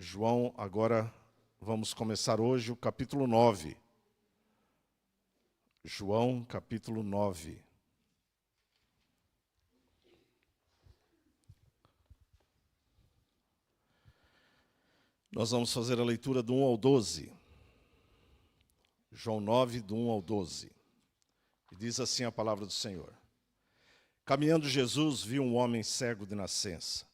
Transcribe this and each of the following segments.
João, agora vamos começar hoje o capítulo 9. João, capítulo 9. Nós vamos fazer a leitura do 1 ao 12. João 9, do 1 ao 12. E diz assim a palavra do Senhor. Caminhando Jesus viu um homem cego de nascença.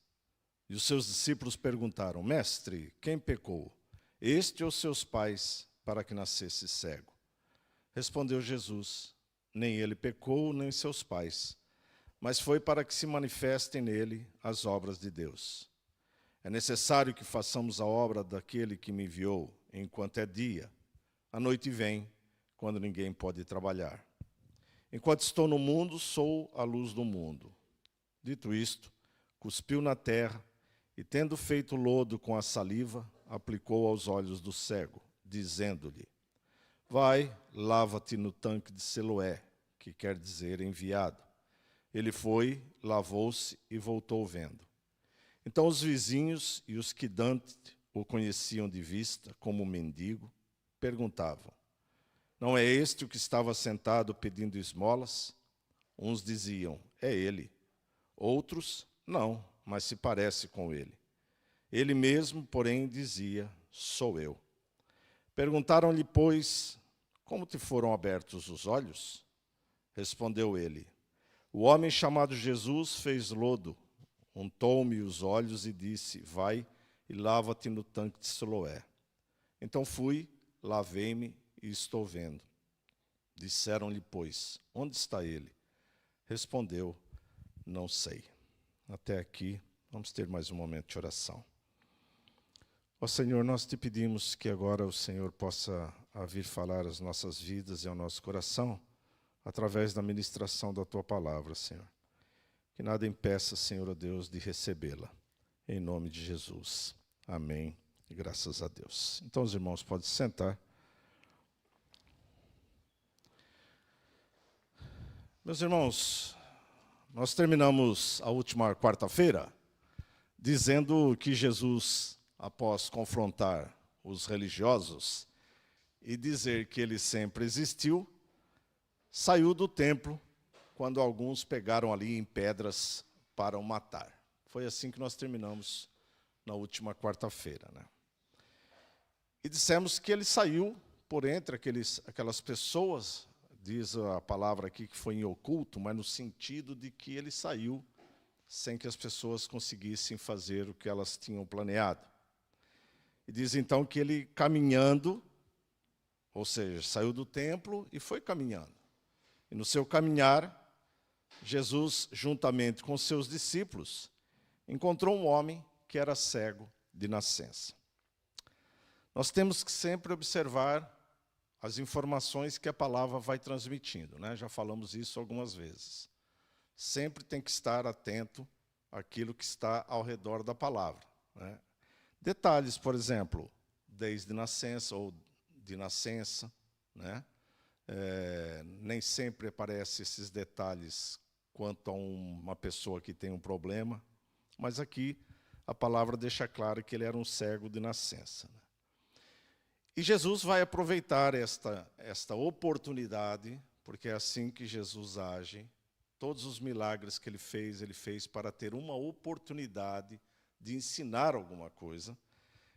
E os seus discípulos perguntaram: Mestre, quem pecou, este ou seus pais, para que nascesse cego? Respondeu Jesus: Nem ele pecou, nem seus pais, mas foi para que se manifestem nele as obras de Deus. É necessário que façamos a obra daquele que me enviou, enquanto é dia. A noite vem, quando ninguém pode trabalhar. Enquanto estou no mundo, sou a luz do mundo. Dito isto, cuspiu na terra e, tendo feito lodo com a saliva, aplicou aos olhos do cego, dizendo-lhe: Vai, lava-te no tanque de Siloé, que quer dizer enviado. Ele foi, lavou-se e voltou vendo. Então os vizinhos e os que dantes o conheciam de vista, como mendigo, perguntavam: Não é este o que estava sentado pedindo esmolas? Uns diziam: É ele. Outros: Não, mas se parece com ele. Ele mesmo, porém, dizia: Sou eu. Perguntaram-lhe, pois: Como te foram abertos os olhos? Respondeu ele: O homem chamado Jesus fez lodo, untou-me os olhos e disse: Vai e lava-te no tanque de Siloé. Então fui, lavei-me e estou vendo. Disseram-lhe, pois: Onde está ele? Respondeu: Não sei. Até aqui, vamos ter mais um momento de oração. Ó Senhor, nós te pedimos que agora o Senhor possa vir falar às nossas vidas e ao nosso coração, através da ministração da Tua palavra, Senhor. Que nada impeça, Senhor, ó Deus, de recebê-la. Em nome de Jesus. Amém. E graças a Deus. Então, os irmãos podem se sentar. Meus irmãos, nós terminamos a última quarta-feira dizendo que Jesus, após confrontar os religiosos e dizer que ele sempre existiu, saiu do templo quando alguns pegaram ali em pedras para o matar. Foi assim que nós terminamos na última quarta-feira, né? E dissemos que ele saiu por entre aquelas pessoas, diz a palavra aqui que foi em oculto, mas no sentido de que ele saiu sem que as pessoas conseguissem fazer o que elas tinham planeado. E diz então que ele caminhando, ou seja, saiu do templo e foi caminhando. E no seu caminhar, Jesus, juntamente com seus discípulos, encontrou um homem que era cego de nascença. Nós temos que sempre observar as informações que a palavra vai transmitindo, né? Já falamos isso algumas vezes. Sempre tem que estar atento àquilo que está ao redor da palavra, né? Detalhes, por exemplo, desde nascença ou de nascença, né? Nem sempre aparecem esses detalhes quanto a uma pessoa que tem um problema, mas aqui a palavra deixa claro que ele era um cego de nascença, né? E Jesus vai aproveitar esta oportunidade, porque é assim que Jesus age. Todos os milagres que ele fez para ter uma oportunidade de ensinar alguma coisa.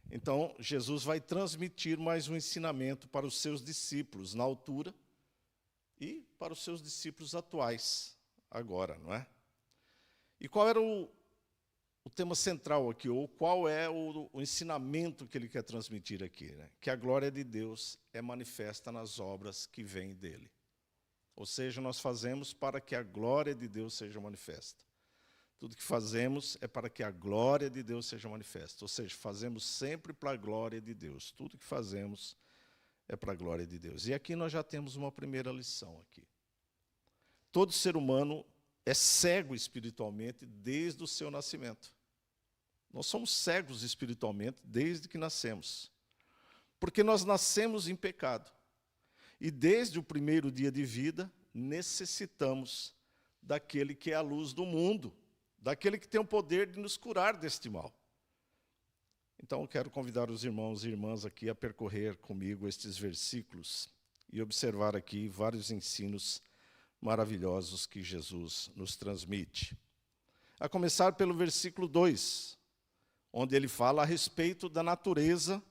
Então, Jesus vai transmitir mais um ensinamento para os seus discípulos na altura e para os seus discípulos atuais, agora, não é? E qual era o tema central aqui, ou qual é o ensinamento que ele quer transmitir aqui, né? Que a glória de Deus é manifesta nas obras que vêm dele. Ou seja, nós fazemos para que a glória de Deus seja manifesta. Tudo que fazemos é para que a glória de Deus seja manifesta. Ou seja, fazemos sempre para a glória de Deus. Tudo que fazemos é para a glória de Deus. E aqui nós já temos uma primeira lição aqui. Todo ser humano é cego espiritualmente desde o seu nascimento. Nós somos cegos espiritualmente desde que nascemos. Porque nós nascemos em pecado. E desde o primeiro dia de vida, necessitamos daquele que é a luz do mundo, daquele que tem o poder de nos curar deste mal. Então, eu quero convidar os irmãos e irmãs aqui a percorrer comigo estes versículos e observar aqui vários ensinos maravilhosos que Jesus nos transmite. A começar pelo versículo 2, onde ele fala a respeito da natureza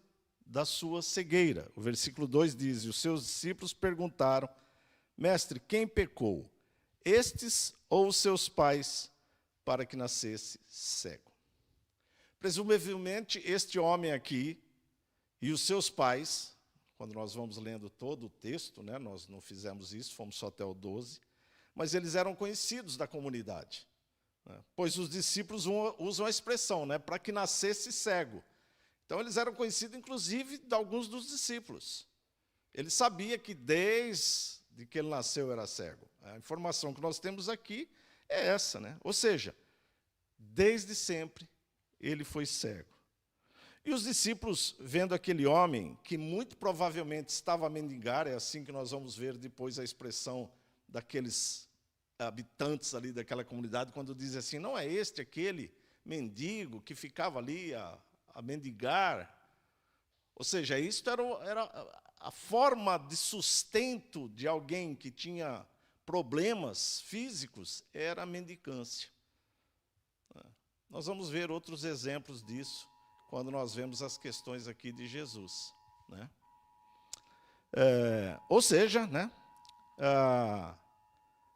da sua cegueira. O versículo 2 diz: e os seus discípulos perguntaram: Mestre, quem pecou, estes ou os seus pais, para que nascesse cego? Presumivelmente, este homem aqui e os seus pais, quando nós vamos lendo todo o texto, né, nós não fizemos isso, fomos só até o 12, mas eles eram conhecidos da comunidade, né, pois os discípulos usam a expressão, né, para que nascesse cego. Então, eles eram conhecidos, inclusive, de alguns dos discípulos. Ele sabia que desde que ele nasceu era cego. A informação que nós temos aqui é essa, né? Ou seja, desde sempre ele foi cego. E os discípulos, vendo aquele homem, que muito provavelmente estava a mendigar, é assim que nós vamos ver depois a expressão daqueles habitantes ali daquela comunidade, quando dizem assim, não é este aquele mendigo que ficava ali a mendigar? Ou seja, isso era a forma de sustento de alguém que tinha problemas físicos, era a mendicância. Nós vamos ver outros exemplos disso quando nós vemos as questões aqui de Jesus, né? Ou seja, né,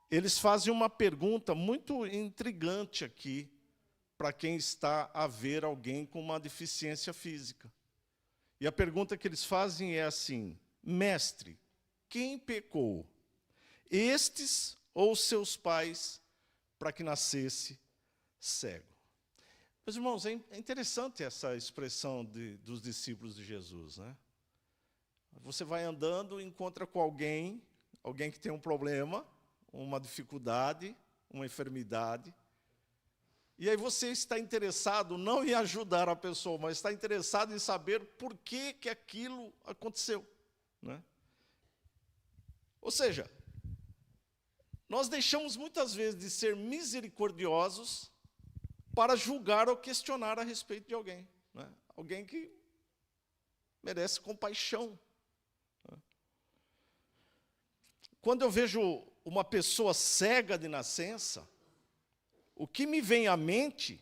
eles fazem uma pergunta muito intrigante aqui para quem está a ver alguém com uma deficiência física. E a pergunta que eles fazem é assim: Mestre, quem pecou, estes ou seus pais, para que nascesse cego? Meus irmãos, é interessante essa expressão dos discípulos de Jesus, né? Você vai andando, encontra com alguém que tem um problema, uma dificuldade, uma enfermidade, e aí você está interessado não em ajudar a pessoa, mas está interessado em saber por que aquilo aconteceu, né? Ou seja, nós deixamos muitas vezes de ser misericordiosos para julgar ou questionar a respeito de alguém, né? Alguém que merece compaixão, né? Quando eu vejo uma pessoa cega de nascença, o que me vem à mente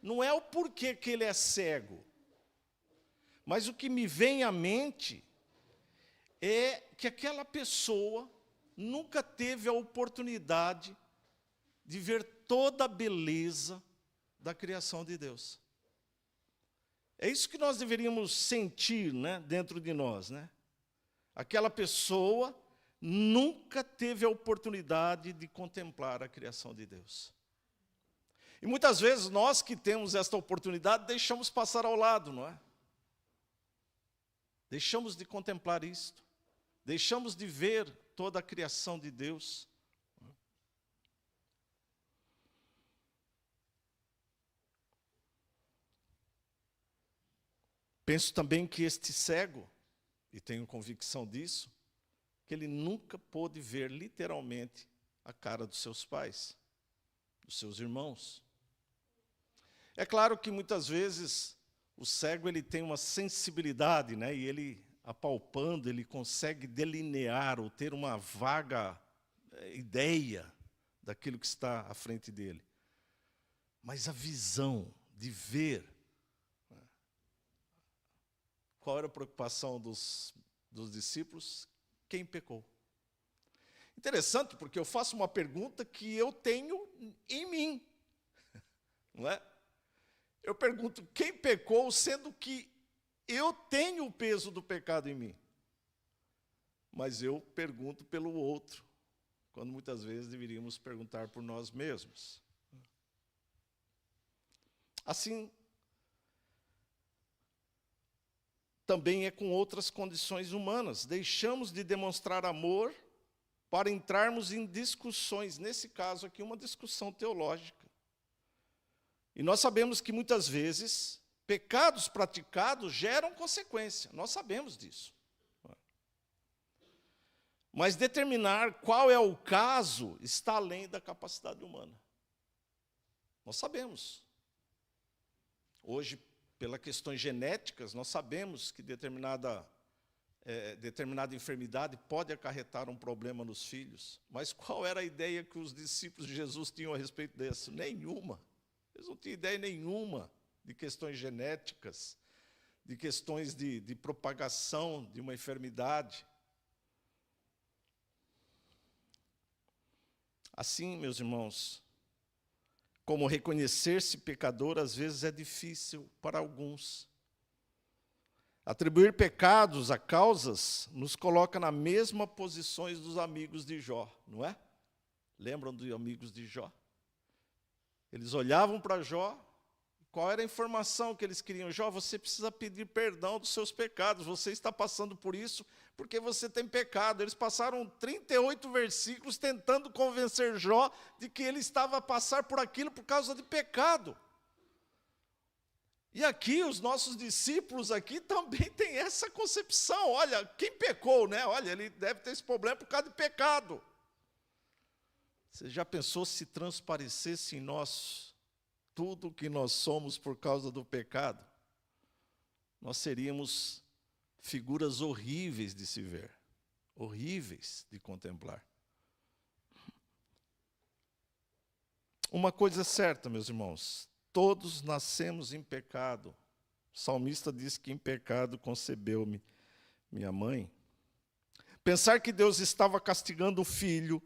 não é o porquê que ele é cego, mas o que me vem à mente é que aquela pessoa nunca teve a oportunidade de ver toda a beleza da criação de Deus. É isso que nós deveríamos sentir, né, dentro de nós, né? Aquela pessoa nunca teve a oportunidade de contemplar a criação de Deus. E muitas vezes nós que temos esta oportunidade deixamos passar ao lado, não é? Deixamos de contemplar isto, deixamos de ver toda a criação de Deus. Penso também que este cego, e tenho convicção disso, que ele nunca pôde ver literalmente a cara dos seus pais, dos seus irmãos. É claro que muitas vezes o cego ele tem uma sensibilidade, né, e ele, apalpando, ele consegue delinear ou ter uma vaga ideia daquilo que está à frente dele. Mas a visão de ver, qual era a preocupação dos discípulos? Quem pecou? Interessante, porque eu faço uma pergunta que eu tenho em mim, não é? Eu pergunto, quem pecou, sendo que eu tenho o peso do pecado em mim? Mas eu pergunto pelo outro, quando muitas vezes deveríamos perguntar por nós mesmos. Assim, também é com outras condições humanas. Deixamos de demonstrar amor para entrarmos em discussões, nesse caso aqui, uma discussão teológica. E nós sabemos que muitas vezes pecados praticados geram consequência, nós sabemos disso. Mas determinar qual é o caso está além da capacidade humana. Nós sabemos. Hoje, pelas questões genéticas, nós sabemos que determinada enfermidade pode acarretar um problema nos filhos. Mas qual era a ideia que os discípulos de Jesus tinham a respeito disso? Nenhuma. Eles não tinham ideia nenhuma de questões genéticas, de questões de propagação de uma enfermidade. Assim, meus irmãos, como reconhecer-se pecador às vezes é difícil para alguns. Atribuir pecados a causas nos coloca na mesma posições dos amigos de Jó, não é? Lembram dos amigos de Jó? Eles olhavam para Jó, qual era a informação que eles queriam? Jó, você precisa pedir perdão dos seus pecados, você está passando por isso porque você tem pecado. Eles passaram 38 versículos tentando convencer Jó de que ele estava a passar por aquilo por causa de pecado. E aqui, os nossos discípulos aqui também têm essa concepção. Olha, quem pecou, né? Olha, ele deve ter esse problema por causa de pecado. Você já pensou se transparecesse em nós tudo o que nós somos por causa do pecado? Nós seríamos figuras horríveis de se ver, horríveis de contemplar. Uma coisa é certa, meus irmãos, todos nascemos em pecado. O salmista diz que em pecado concebeu-me minha mãe. Pensar que Deus estava castigando o filho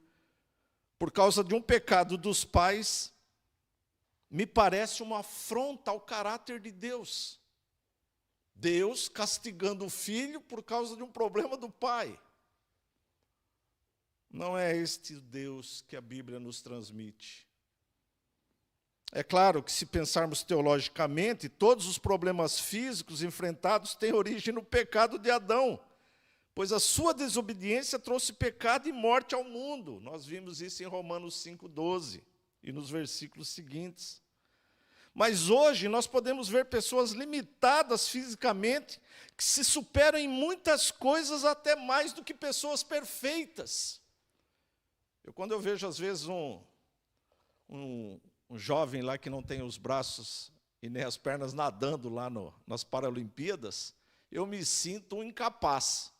por causa de um pecado dos pais me parece uma afronta ao caráter de Deus. Deus castigando o filho por causa de um problema do pai. Não é este o Deus que a Bíblia nos transmite. É claro que, se pensarmos teologicamente, todos os problemas físicos enfrentados têm origem no pecado de Adão, pois a sua desobediência trouxe pecado e morte ao mundo. Nós vimos isso em Romanos 5,12 e nos versículos seguintes. Mas hoje nós podemos ver pessoas limitadas fisicamente, que se superam em muitas coisas até mais do que pessoas perfeitas. Quando eu vejo, às vezes, um jovem lá que não tem os braços e nem as pernas nadando lá nas Paralimpíadas, eu me sinto um incapaz,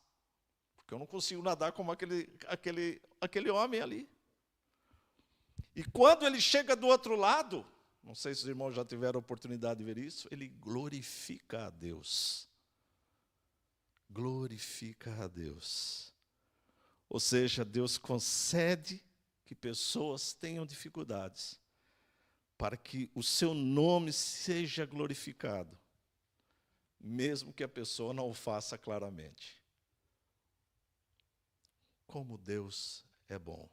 porque eu não consigo nadar como aquele homem ali. E quando ele chega do outro lado, não sei se os irmãos já tiveram a oportunidade de ver isso, ele glorifica a Deus. Glorifica a Deus. Ou seja, Deus concede que pessoas tenham dificuldades, para que o seu nome seja glorificado, mesmo que a pessoa não o faça claramente. Como Deus é bom.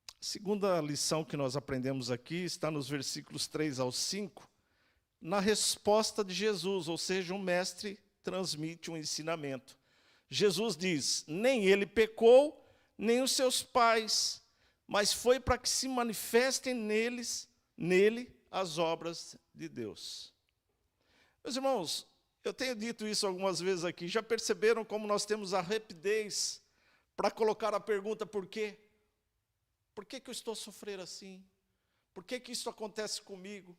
A segunda lição que nós aprendemos aqui está nos versículos 3 ao 5, na resposta de Jesus, ou seja, o mestre transmite um ensinamento. Jesus diz, nem ele pecou, nem os seus pais, mas foi para que se manifestem nele as obras de Deus. Meus irmãos, eu tenho dito isso algumas vezes aqui, já perceberam como nós temos a rapidez para colocar a pergunta por quê? Por que eu estou a sofrer assim? Por que isso acontece comigo?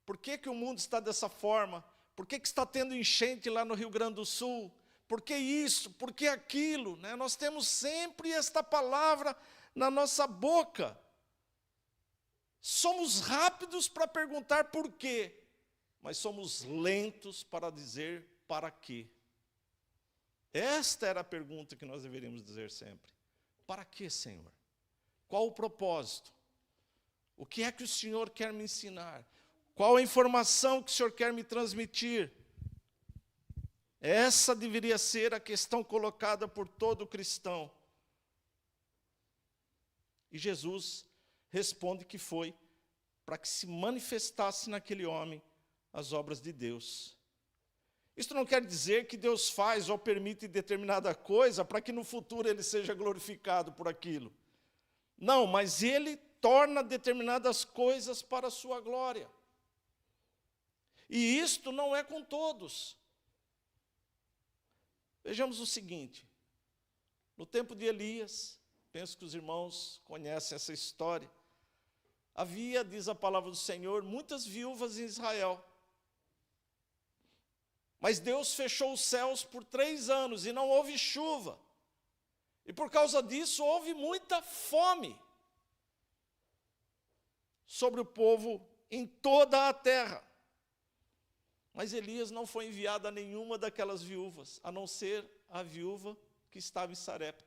Por que o mundo está dessa forma? Por que está tendo enchente lá no Rio Grande do Sul? Por que isso? Por que aquilo? Né? Nós temos sempre esta palavra na nossa boca. Somos rápidos para perguntar por quê, mas somos lentos para dizer para quê. Esta era a pergunta que nós deveríamos dizer sempre. Para quê, Senhor? Qual o propósito? O que é que o Senhor quer me ensinar? Qual a informação que o Senhor quer me transmitir? Essa deveria ser a questão colocada por todo cristão. E Jesus responde que foi para que se manifestasse naquele homem as obras de Deus. Isso não quer dizer que Deus faz ou permite determinada coisa para que no futuro ele seja glorificado por aquilo. Não, mas ele torna determinadas coisas para a sua glória. E isto não é com todos. Vejamos o seguinte, no tempo de Elias, penso que os irmãos conhecem essa história, havia, diz a palavra do Senhor, muitas viúvas em Israel. Mas Deus fechou os céus por 3 anos e não houve chuva. E por causa disso houve muita fome sobre o povo em toda a terra. Mas Elias não foi enviado a nenhuma daquelas viúvas, a não ser a viúva que estava em Sarepta,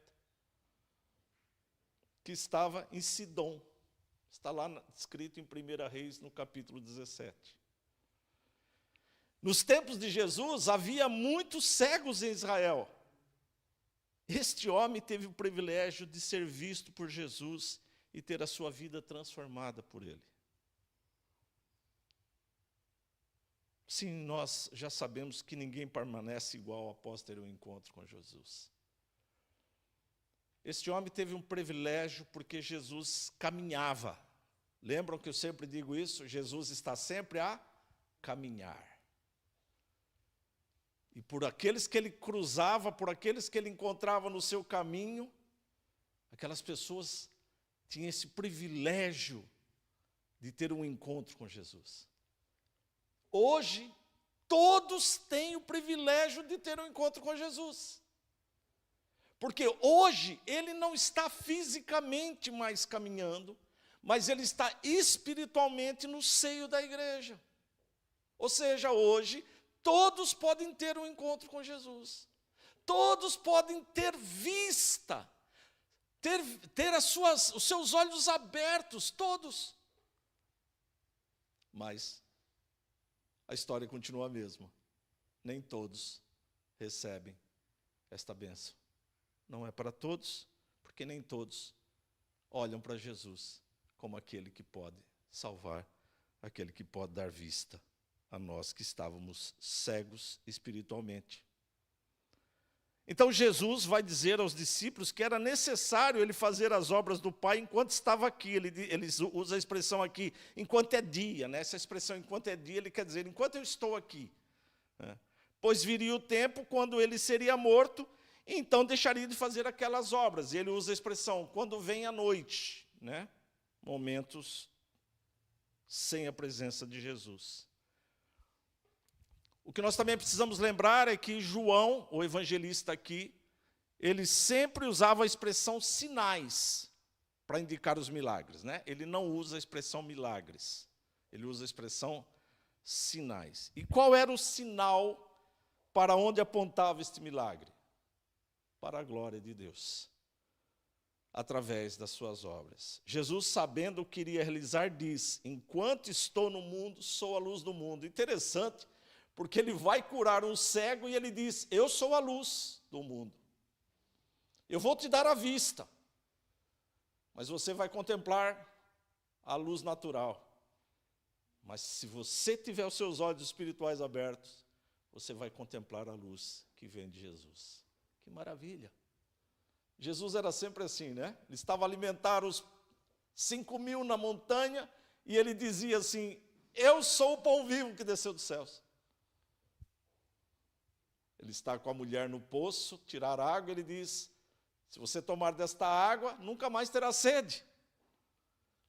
que estava em Sidom. Está lá escrito em 1 Reis, no capítulo 17. Nos tempos de Jesus, havia muitos cegos em Israel. Este homem teve o privilégio de ser visto por Jesus e ter a sua vida transformada por ele. Sim, nós já sabemos que ninguém permanece igual após ter um encontro com Jesus. Este homem teve um privilégio porque Jesus caminhava. Lembram que eu sempre digo isso? Jesus está sempre a caminhar. E por aqueles que ele cruzava, por aqueles que ele encontrava no seu caminho, aquelas pessoas tinham esse privilégio de ter um encontro com Jesus. Hoje, todos têm o privilégio de ter um encontro com Jesus. Porque hoje ele não está fisicamente mais caminhando, mas ele está espiritualmente no seio da igreja. Ou seja, hoje, todos podem ter um encontro com Jesus. Todos podem ter vista, ter os seus olhos abertos, todos. Mas a história continua a mesma. Nem todos recebem esta bênção. Não é para todos, porque nem todos olham para Jesus como aquele que pode salvar, aquele que pode dar vista a nós que estávamos cegos espiritualmente. Então Jesus vai dizer aos discípulos que era necessário ele fazer as obras do Pai enquanto estava aqui. Ele usa a expressão aqui, enquanto é dia, né? Essa expressão, enquanto é dia, ele quer dizer, enquanto eu estou aqui. Né? Pois viria o tempo quando ele seria morto, então deixaria de fazer aquelas obras. E ele usa a expressão, quando vem a noite, né? Momentos sem a presença de Jesus. O que nós também precisamos lembrar é que João, o evangelista aqui, ele sempre usava a expressão sinais para indicar os milagres, né? Ele não usa a expressão milagres, ele usa a expressão sinais. E qual era o sinal para onde apontava este milagre? Para a glória de Deus, através das suas obras. Jesus, sabendo o que iria realizar, diz, enquanto estou no mundo, sou a luz do mundo. Interessante, porque ele vai curar um cego e ele diz, eu sou a luz do mundo. Eu vou te dar a vista, mas você vai contemplar a luz natural. Mas se você tiver os seus olhos espirituais abertos, você vai contemplar a luz que vem de Jesus. Que maravilha! Jesus era sempre assim, né? Ele estava a alimentar os 5.000 na montanha e ele dizia assim, eu sou o pão vivo que desceu dos céus. Ele está com a mulher no poço, tirar água, ele diz, se você tomar desta água, nunca mais terá sede.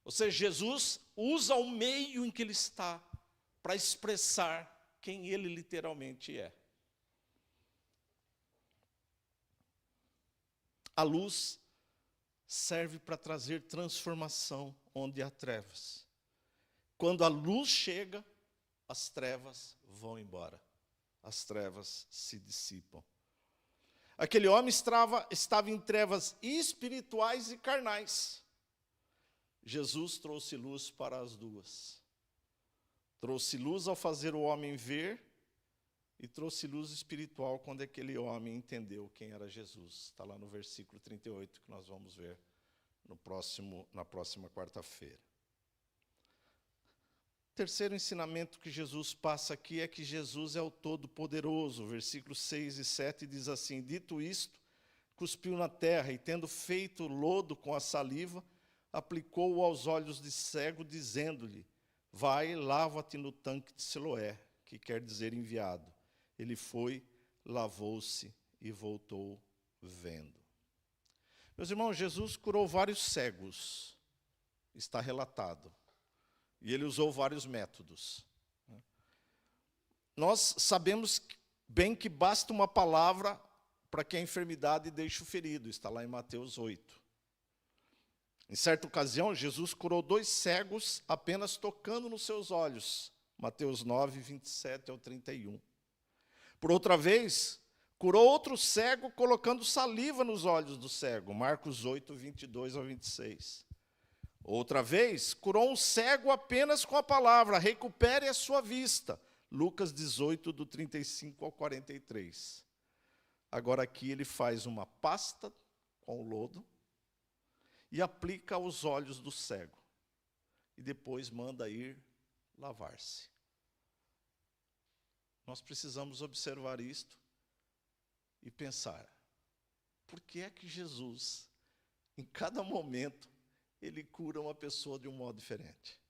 Ou seja, Jesus usa o meio em que ele está para expressar quem ele literalmente é. A luz serve para trazer transformação onde há trevas. Quando a luz chega, as trevas vão embora. As trevas se dissipam. Aquele homem estava em trevas espirituais e carnais. Jesus trouxe luz para as duas. Trouxe luz ao fazer o homem ver e trouxe luz espiritual quando aquele homem entendeu quem era Jesus. Está lá no versículo 38 que nós vamos ver na próxima quarta-feira. O terceiro ensinamento que Jesus passa aqui é que Jesus é o Todo-Poderoso. Versículos 6 e 7 diz assim, dito isto, cuspiu na terra e tendo feito lodo com a saliva, aplicou-o aos olhos de cego, dizendo-lhe, vai, lava-te no tanque de Siloé, que quer dizer enviado. Ele foi, lavou-se e voltou vendo. Meus irmãos, Jesus curou vários cegos, está relatado. E ele usou vários métodos. Nós sabemos bem que basta uma palavra para que a enfermidade deixe o ferido. Está lá em Mateus 8. Em certa ocasião, Jesus curou 2 cegos apenas tocando nos seus olhos. Mateus 9, 27 ao 31. Por outra vez, curou outro cego colocando saliva nos olhos do cego. Marcos 8, 22 ao 26. Outra vez, curou um cego apenas com a palavra: recupere a sua vista. Lucas 18, do 35 ao 43. Agora aqui ele faz uma pasta com lodo e aplica aos olhos do cego. E depois manda ir lavar-se. Nós precisamos observar isto e pensar: por que é que Jesus, em cada momento, ele cura uma pessoa de um modo diferente?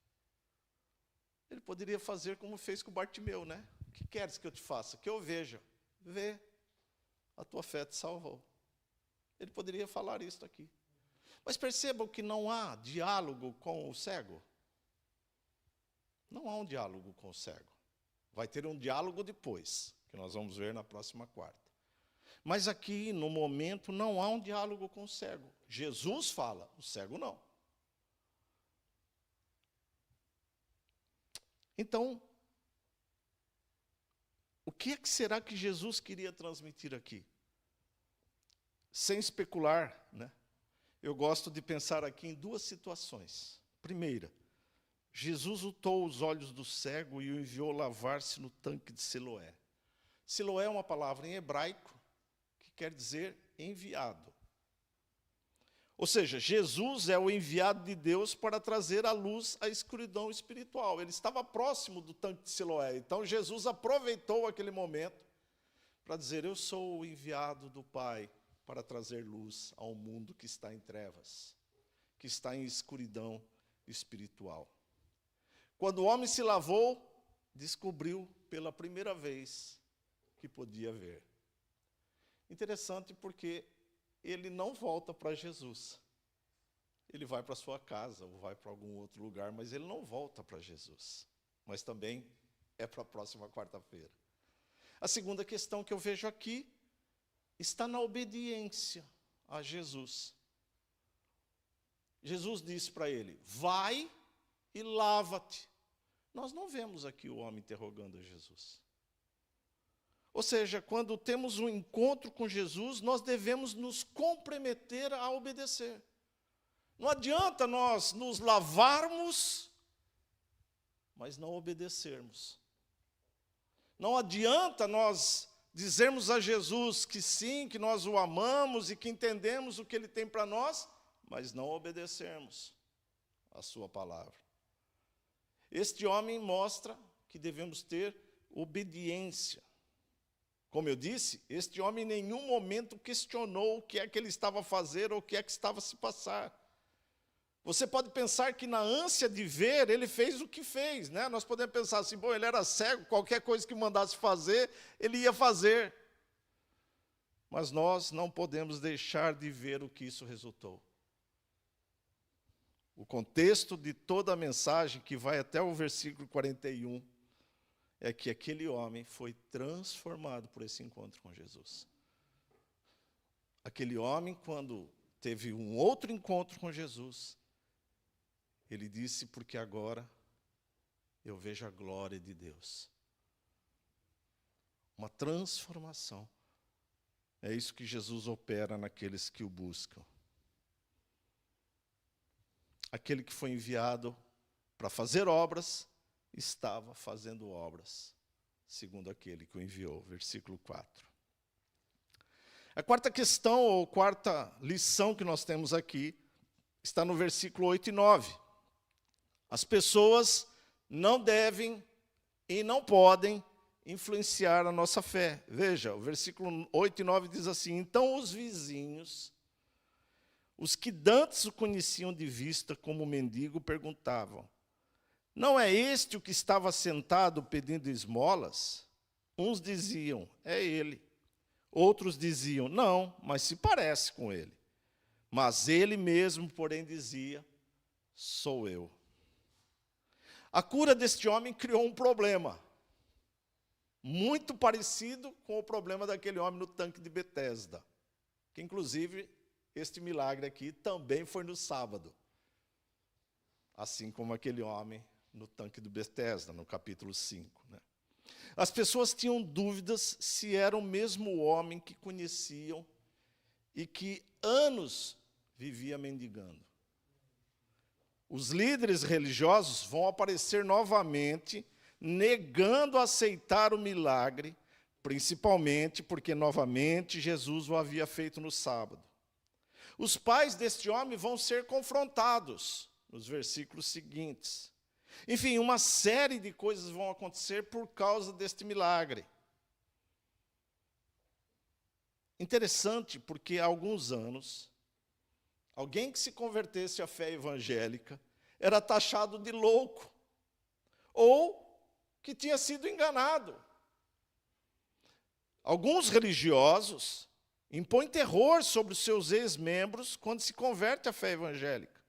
Ele poderia fazer como fez com Bartimeu, né? O que queres que eu te faça? Que eu veja. Vê, a tua fé te salvou. Ele poderia falar isso aqui. Mas percebam que não há diálogo com o cego. Não há um diálogo com o cego. Vai ter um diálogo depois, que nós vamos ver na próxima quarta. Mas aqui, no momento, não há um diálogo com o cego. Jesus fala, o cego não. Então, o que é que será que Jesus queria transmitir aqui? Sem especular, né? Eu gosto de pensar aqui em 2 situações. Primeira, Jesus untou os olhos do cego e o enviou lavar-se no tanque de Siloé. Siloé é uma palavra em hebraico que quer dizer enviado. Ou seja, Jesus é o enviado de Deus para trazer à luz a escuridão espiritual. Ele estava próximo do tanque de Siloé. Então Jesus aproveitou aquele momento para dizer: eu sou o enviado do Pai para trazer luz ao mundo que está em trevas, que está em escuridão espiritual. Quando o homem se lavou, descobriu pela primeira vez que podia ver. Interessante porque ele não volta para Jesus. Ele vai para sua casa ou vai para algum outro lugar, mas ele não volta para Jesus. Mas também é para a próxima quarta-feira. A segunda questão que eu vejo aqui está na obediência a Jesus. Jesus disse para ele: vai e lava-te. Nós não vemos aqui o homem interrogando a Jesus. Ou seja, quando temos um encontro com Jesus, nós devemos nos comprometer a obedecer. Não adianta nós nos lavarmos, mas não obedecermos. Não adianta nós dizermos a Jesus que sim, que nós o amamos e que entendemos o que Ele tem para nós, mas não obedecermos a sua palavra. Este homem mostra que devemos ter obediência. Como eu disse, este homem em nenhum momento questionou o que é que ele estava a fazer ou o que é que estava a se passar. Você pode pensar que na ânsia de ver, ele fez o que fez, né? Nós podemos pensar assim: bom, ele era cego, qualquer coisa que mandasse fazer, ele ia fazer. Mas nós não podemos deixar de ver o que isso resultou. O contexto de toda a mensagem, que vai até o versículo 41, é que aquele homem foi transformado por esse encontro com Jesus. Aquele homem, quando teve um outro encontro com Jesus, ele disse: porque agora eu vejo a glória de Deus. Uma transformação. É isso que Jesus opera naqueles que o buscam. Aquele que foi enviado para fazer obras, estava fazendo obras, segundo aquele que o enviou. Versículo 4. A quarta questão, ou quarta lição que nós temos aqui, está no versículo 8 e 9. As pessoas não devem e não podem influenciar a nossa fé. Veja, o versículo 8 e 9 diz assim: então os vizinhos, os que dantes o conheciam de vista como mendigo, perguntavam: não é este o que estava sentado pedindo esmolas? Uns diziam: é ele. Outros diziam: não, mas se parece com ele. Mas ele mesmo, porém, dizia: sou eu. A cura deste homem criou um problema. muito parecido com o problema daquele homem no tanque de Betesda, que inclusive este milagre aqui também foi no sábado, assim como aquele homem no tanque do Betesda, no capítulo 5. Né? As pessoas tinham dúvidas se era o mesmo homem que conheciam e que anos vivia mendigando. Os líderes religiosos vão aparecer novamente, negando aceitar o milagre, principalmente porque, novamente, Jesus o havia feito no sábado. Os pais deste homem vão ser confrontados nos versículos seguintes. Enfim, uma série de coisas vão acontecer por causa deste milagre. Interessante, porque há alguns anos, alguém que se convertesse à fé evangélica era taxado de louco, ou que tinha sido enganado. Alguns religiosos impõem terror sobre os seus ex-membros quando se converte à fé evangélica.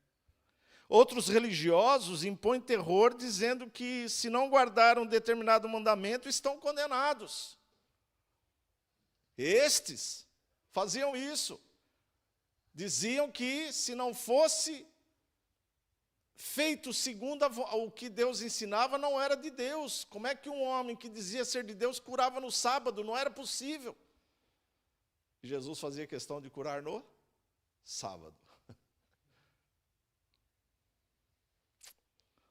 Outros religiosos impõem terror dizendo que, se não guardar um determinado mandamento, estão condenados. Estes faziam isso. Diziam que, se não fosse feito segundo o que Deus ensinava, não era de Deus. Como é que um homem que dizia ser de Deus curava no sábado? Não era possível. Jesus fazia questão de curar no sábado.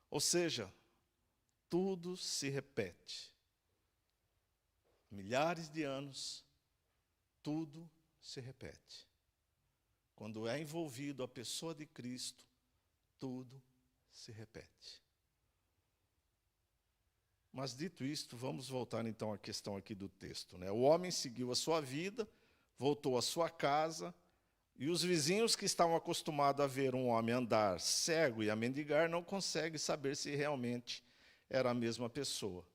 Ou seja, tudo se repete. Milhares de anos, tudo se repete. Quando é envolvido a pessoa de Cristo, tudo se repete. Mas dito isto, vamos voltar então à questão aqui do texto, né? O homem seguiu a sua vida, voltou à sua casa, e os vizinhos que estavam acostumados a ver um homem andar cego e a mendigar não conseguem saber se realmente era a mesma pessoa.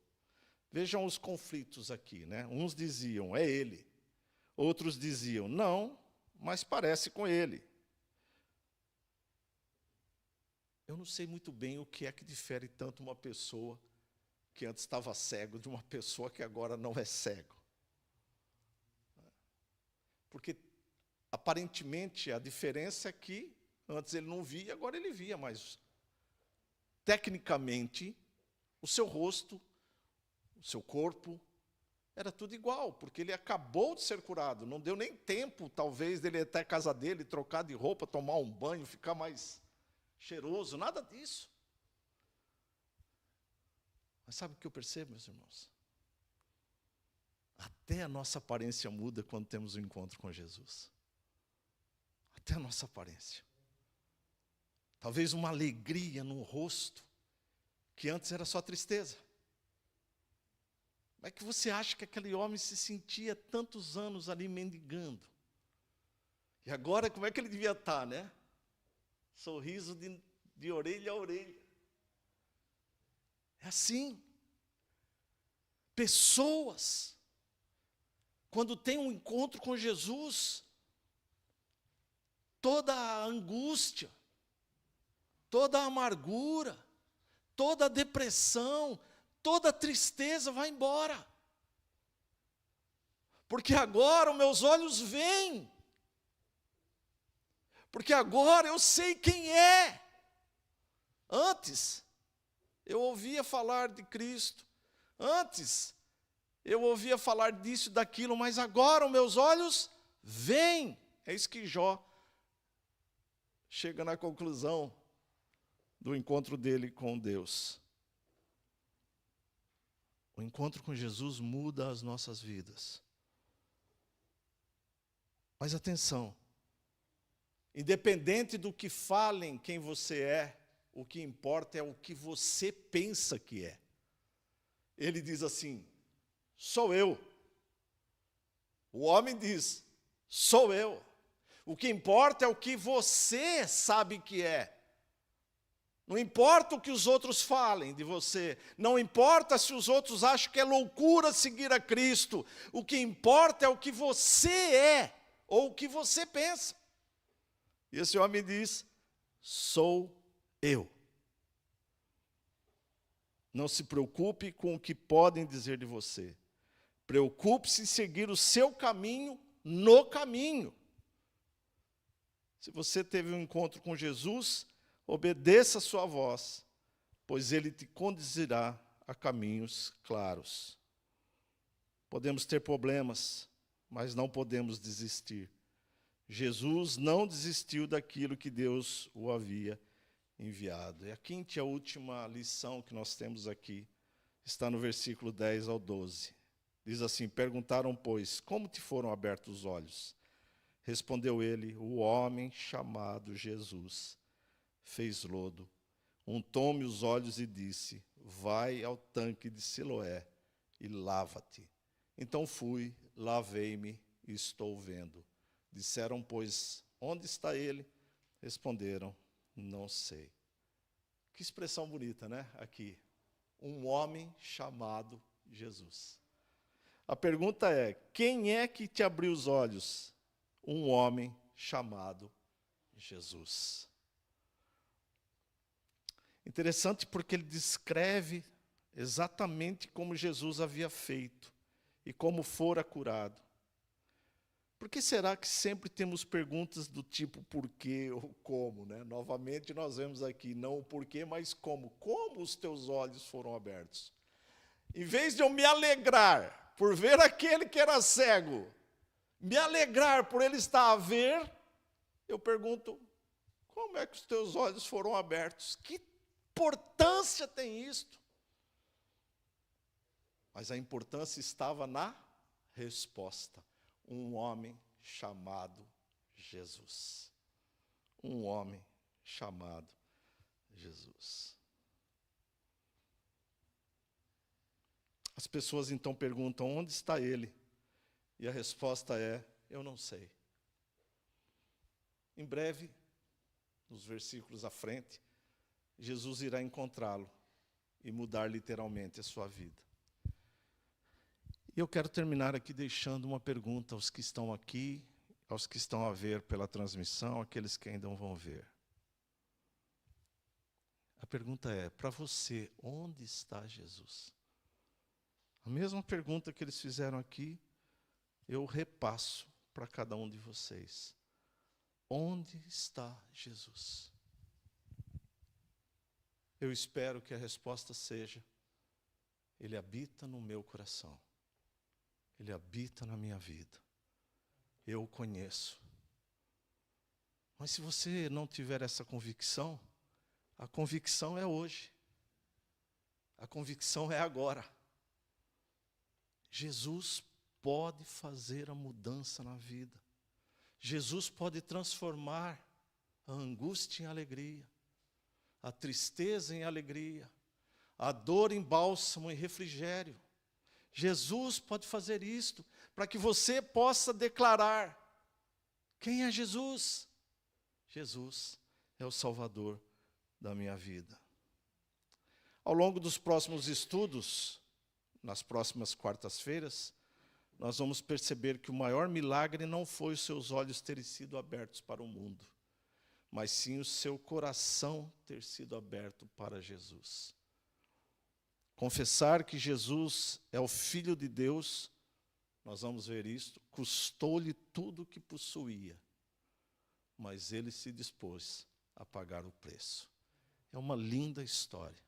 Vejam os conflitos aqui, né? Uns diziam, é ele. Outros diziam, não, mas parece com ele. Eu não sei muito bem o que é que difere tanto uma pessoa que antes estava cego de uma pessoa que agora não é cego. Porque, aparentemente, a diferença é que antes ele não via, agora ele via, mas, tecnicamente, o seu rosto, o seu corpo, era tudo igual, porque ele acabou de ser curado. Não deu nem tempo, talvez, dele ir até a casa dele, trocar de roupa, tomar um banho, ficar mais cheiroso, nada disso. Mas sabe o que eu percebo, meus irmãos? Até a nossa aparência muda quando temos um encontro com Jesus. Até a nossa aparência. Talvez uma alegria no rosto, que antes era só tristeza. Como é que você acha que aquele homem se sentia tantos anos ali mendigando? E agora, como é que ele devia estar, né? Sorriso de orelha a orelha. É assim. Pessoas, quando tem um encontro com Jesus, toda a angústia, toda a amargura, toda a depressão, toda a tristeza vai embora. Porque agora os meus olhos veem. Porque agora eu sei quem é. Antes, eu ouvia falar de Cristo. Antes, eu ouvia falar disso e daquilo, mas agora os meus olhos veem. É isso que Jó chega na conclusão do encontro dele com Deus. O encontro com Jesus muda as nossas vidas. Mas atenção, independente do que falem quem você é, o que importa é o que você pensa que é. Ele diz assim, sou eu. O homem diz, sou eu. O que importa é o que você sabe que é. Não importa o que os outros falem de você. Não importa se os outros acham que é loucura seguir a Cristo. O que importa é o que você é, ou o que você pensa. E esse homem diz, sou eu. Não se preocupe com o que podem dizer de você. Preocupe-se em seguir o seu caminho no caminho. Se você teve um encontro com Jesus, obedeça a sua voz, pois ele te conduzirá a caminhos claros. Podemos ter problemas, mas não podemos desistir. Jesus não desistiu daquilo que Deus o havia enviado. E a quinta e a última lição que nós temos aqui está no versículo 10 ao 12. Diz assim: perguntaram, pois, como te foram abertos os olhos? Respondeu ele: o homem chamado Jesus fez lodo, untou-me os olhos e disse: vai ao tanque de Siloé e lava-te. Então fui, lavei-me e estou vendo. Disseram, pois, onde está ele? Responderam, não sei. Que expressão bonita, né? Aqui. Um homem chamado Jesus. A pergunta é: quem é que te abriu os olhos? Um homem chamado Jesus. Interessante porque ele descreve exatamente como Jesus havia feito e como fora curado. Por que será que sempre temos perguntas do tipo porquê ou como, né? Novamente nós vemos aqui, não o porquê, mas como. Como os teus olhos foram abertos? Em vez de eu me alegrar por ver aquele que era cego, me alegrar por ele estar a ver, eu pergunto, como é que os teus olhos foram abertos? Que importância tem isto? Mas a importância estava na resposta. Um homem chamado Jesus. Um homem chamado Jesus. As pessoas então perguntam, onde está ele? E a resposta é, eu não sei. Em breve, nos versículos à frente, Jesus irá encontrá-lo e mudar literalmente a sua vida. E eu quero terminar aqui deixando uma pergunta aos que estão aqui, aos que estão a ver pela transmissão, aqueles que ainda vão ver. A pergunta é, para você, onde está Jesus? A mesma pergunta que eles fizeram aqui, eu repasso para cada um de vocês. Onde está Jesus? Eu espero que a resposta seja, ele habita no meu coração. Ele habita na minha vida. Eu o conheço. Mas se você não tiver essa convicção, a convicção é hoje. A convicção é agora. Jesus pode fazer a mudança na vida. Jesus pode transformar a angústia em alegria, a tristeza em alegria, a dor em bálsamo e refrigério. Jesus pode fazer isto para que você possa declarar: quem é Jesus? Jesus é o Salvador da minha vida. Ao longo dos próximos estudos, nas próximas quartas-feiras, nós vamos perceber que o maior milagre não foi os seus olhos terem sido abertos para o mundo, mas sim o seu coração ter sido aberto para Jesus. Confessar que Jesus é o Filho de Deus, nós vamos ver isto, custou-lhe tudo o que possuía, mas ele se dispôs a pagar o preço. É uma linda história.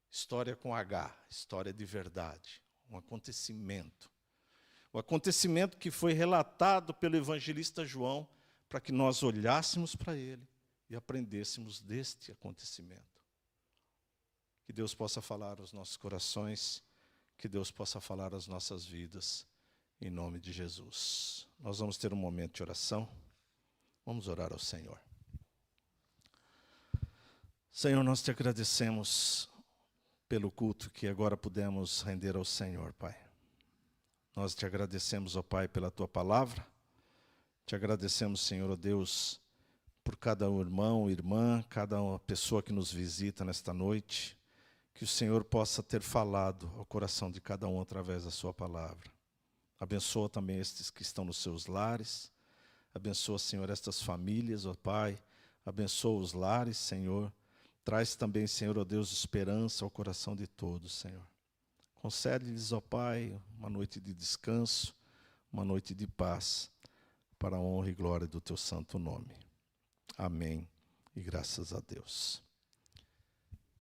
História com H, história de verdade, um acontecimento. O acontecimento que foi relatado pelo evangelista João para que nós olhássemos para ele e aprendêssemos deste acontecimento. Que Deus possa falar aos nossos corações, que Deus possa falar às nossas vidas, em nome de Jesus. Nós vamos ter um momento de oração. Vamos orar ao Senhor. Senhor, nós te agradecemos pelo culto que agora pudemos render ao Senhor, Pai. Nós te agradecemos, ó Pai, pela tua palavra. Te agradecemos, Senhor, ó Deus, por cada irmão, irmã, cada pessoa que nos visita nesta noite. Que o Senhor possa ter falado ao coração de cada um através da sua palavra. Abençoa também estes que estão nos seus lares. Abençoa, Senhor, estas famílias, ó Pai. Abençoa os lares, Senhor. Traz também, Senhor, ó Deus, esperança ao coração de todos, Senhor. Concede-lhes, ó Pai, uma noite de descanso, uma noite de paz, para a honra e glória do teu santo nome. Amém e graças a Deus.